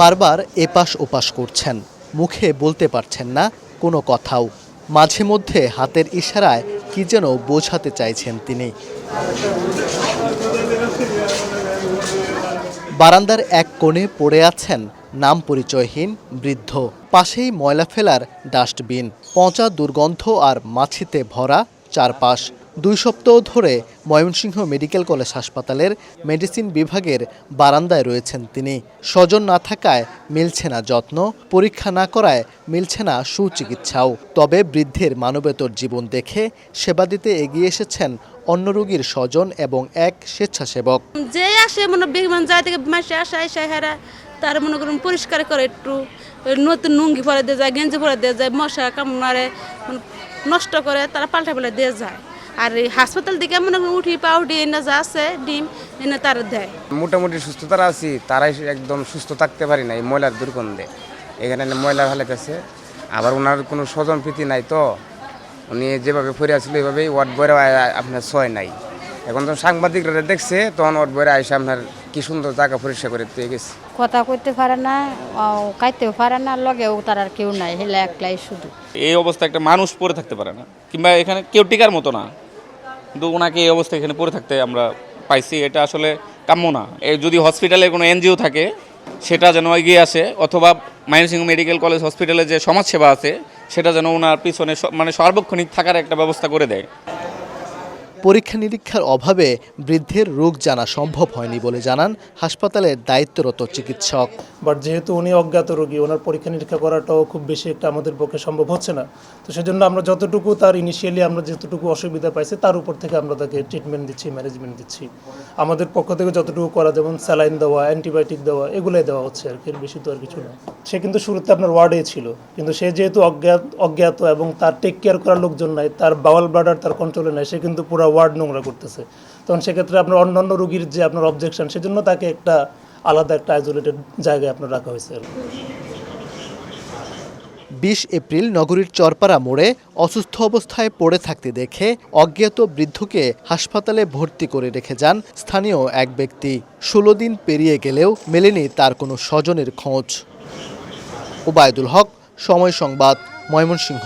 বারবার এপাশ ওপাশ করছেন, মুখে বলতে পারছেন না কোনো কথাও। মাঝে মধ্যে হাতের ইশারায় কি যেন বোঝাতে চাইছেন তিনি। বারান্দার এক কোণে পড়ে আছেন নাম পরিচয়হীন বৃদ্ধ। পাশেই ময়লা ফেলার ডাস্টবিন, পচা দুর্গন্ধ আর মাছিতে ভরা চারপাশ। 2 সপ্তাহ ধরে ময়মনসিংহ মেডিকেল কলেজ হাসপাতালের মেডিসিন বিভাগের বারান্দায় রয়েছেন তিনি। স্বজন না থাকায় মিলছে না যত্ন, পরীক্ষা না করায় মিলছে না সুচিকিৎসাও। তবে বৃদ্ধের মানবেতর জীবন দেখে সেবা দিতে এগিয়ে এসেছেন অন্য রোগীর স্বজন এবং এক স্বেচ্ছাসেবক। যে আসে মনে বিমান যায় থেকে মাসে আসে হেরা তার মনে করুন পরিষ্কার করে, একটু নতুন লুঙ্গি পরে দিয়ে যায়, গেঞ্জি পরে দিয়ে যায়, মশা কামড়ে নষ্ট করে তারা পাল্টা পাল্টা দিয়ে যায়। আর এই হাসপাতাল থেকে মনে করুন উঠি পাউডি এনে যা আছে ডিম এনে তারা দেয়। মোটামুটি সুস্থ তারা আছি, তারাই একদম সুস্থ থাকতে পারি না এই ময়লার দুর্গন্ধে। এখানে ময়লা ফেলাইতেছে, আবার ওনার কোনো স্বজন প্রীতি নাই, তো উনি যেভাবে ফিরে আসছিল এইভাবেই ওয়ার্ড বয়ে আপনার ছয় নাই। এখন তো সাংবাদিকরা দেখছে, তখন ওয়ার্ড বয়ে আইসা আপনার কি সুন্দর জায়গা পরিষ্কার করে দিয়ে গেছে। কথা কইতে পারে না, খাইতেও পারে না, লগেও তার আর কেউ নাই, হেলা একলাই শুধু। এই অবস্থা একটা মানুষ পড়ে থাকতে পারে না, কিংবা এখানে কেউ টিকার মতো না, কিন্তু ওনাকে এই অবস্থা এখানে পড়ে থাকতে আমরা পাইছি। এটা আসলে কাম্য না। যদি হসপিটালে কোনো এনজিও থাকে সেটা যেন এগিয়ে আসে, অথবা ময়মনসিংহ মেডিকেল কলেজ হসপিটালে যে সমাজসেবা আছে সেটা যেন ওনার পিছনে মানে সার্বক্ষণিক থাকার একটা ব্যবস্থা করে দেয়। পরীক্ষা নিরীক্ষার অভাবে বৃদ্ধের রোগ জানা সম্ভব হয়নি বলে জানান হাসপাতালের দায়িত্বরত চিকিৎসক। বাট যেহেতু উনি অজ্ঞাত রোগী, ওনার পরীক্ষা নিরীক্ষা করাটাও খুব বেশি একটা আমাদের পক্ষে সম্ভব হচ্ছে না। তো সেজন্য আমরা যতটুকু তার ইনিশিয়ালি আমরা যতটুকু অসুবিধা পাইছি তার উপর থেকে আমরা তাকে ট্রিটমেন্ট দিচ্ছি, ম্যানেজমেন্ট দিচ্ছি। আমাদের পক্ষ থেকে যতটুকু করা, যেমন স্যালাইন দেওয়া, অ্যান্টিবায়োটিক দেওয়া, এগুলোই দেওয়া হচ্ছে আর কি, এর বেশি তো আর কিছু না। সে কিন্তু শুরুতে আপনার ওয়ার্ডেই ছিল, কিন্তু সে যেহেতু অজ্ঞাত এবং তার টেক কেয়ার করার লোকজন নাই, তার বাওয়াল ব্লাডার তার কন্ট্রোলে নাই, সে কিন্তু পুরো ওয়ার্ড নোংরা করতেছে। তখন সেক্ষেত্রে আপনার অন্যান্য রোগীর যে আপনার অবজেকশন, সেজন্য তাকে একটা আলাদা একটা আইসোলেটেড জায়গায় আপনার রাখা হয়েছে। 20 এপ্রিল নগরীর চরপাড়া মোড়ে অসুস্থ অবস্থায় পড়ে থাকতে দেখে অজ্ঞাত বৃদ্ধকে হাসপাতালে ভর্তি করে রেখে যান স্থানীয় এক ব্যক্তি। 16 দিন পেরিয়ে গেলেও মেলেনি তার কোনো স্বজনের খোঁজ। ওবায়দুল হক, সময় সংবাদ, ময়মনসিংহ।